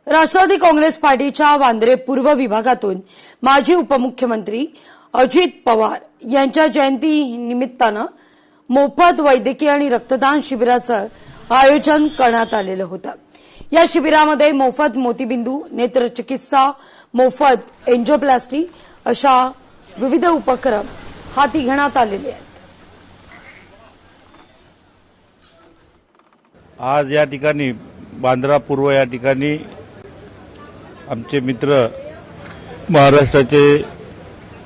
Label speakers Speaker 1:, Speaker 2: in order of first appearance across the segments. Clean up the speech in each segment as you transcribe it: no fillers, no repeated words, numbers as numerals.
Speaker 1: राष्ट्रवादी काँग्रेस पार्टीच्या वांद्रे पूर्व विभागातून माजी उपमुख्यमंत्री अजित पवार यांच्या जयंती निमित्तानं मोफत वैद्यकीय आणि रक्तदान शिबिराचं आयोजन करण्यात आलेलं होतं। या शिबिरामध्ये मोफत मोतीबिंदू, नेत्रचिकित्सा, मोफत एंजियोप्लास्टी अशा विविध उपक्रम हाती घेण्यात आलेले आहेत।
Speaker 2: आज या ठिकाणी बांद्रा पूर्व या ठिकाणी आमचे मित्र महाराष्ट्राचे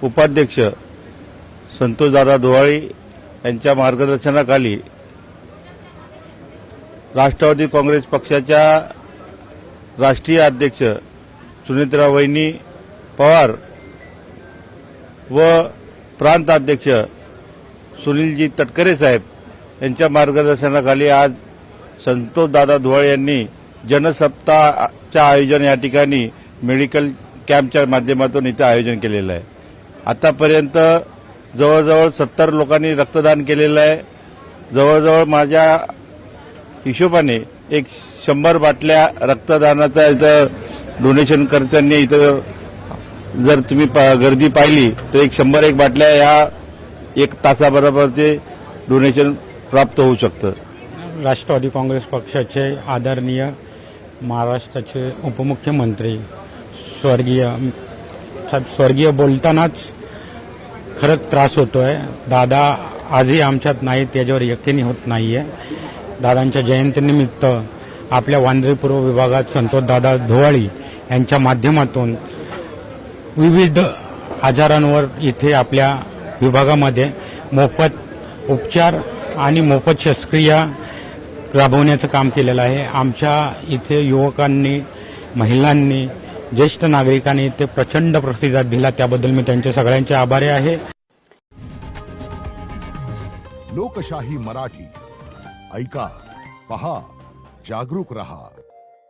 Speaker 2: उपाध्यक्ष संतोषदादा धुवाळी यांच्या मार्गदर्शनाखाली राष्ट्रवादी काँग्रेस पक्षाच्या राष्ट्रीय अध्यक्ष सुनेत्रा वहिनी पवार व प्रांत अध्यक्ष सुनीलजी तटकरे साहेब यांच्या मार्गदर्शनाखाली आज संतोषदादा धुवाळे यांनी जनसप्ताहाचे आयोजन या ठिकाणी मेडिकल कॅम्पच्या माध्यमातून इथे आयोजन केलेलं आहे। आतापर्यंत जवळजवळ 70 लोकांनी रक्तदान केलेलं आहे। जवळजवळ माझ्या हिशोबाने एक 100 बाटल्या रक्तदानाचा इथं डोनेशन करताना इथं जर तुम्ही गर्दी पाहिली तर 100 बाटल्या या 1 तासाबरोबरचे डोनेशन प्राप्त होऊ शकतं।
Speaker 3: राष्ट्रवादी काँग्रेस पक्षाचे आदरणीय महाराष्ट्राचे उपमुख्यमंत्री स्वर्गीय बोलतानाच खरंच त्रास होतोय। दादा आजही आमच्यात नाहीत याच्यावर यकीन होत नाहीये। दादांच्या जयंतीनिमित्त आपल्या वांद्रे पूर्व विभागात संतोषदादा धुवाळी यांच्या माध्यमातून विविध आजारांवर इथे आपल्या विभागामध्ये मोफत उपचार आणि मोफत शस्त्रक्रिया राबवण्याचं काम केलेलं आहे। आमच्या इथे युवकांनी, महिलांनी, ज्येष्ठ नागरिकांनी ते प्रचंड प्रतिसाद दिला, त्याबद्दल मी त्यांचे सगळ्यांचे आभारी आहे।
Speaker 4: लोकशाही मराठी ऐका, पहा, जागरूक रहा।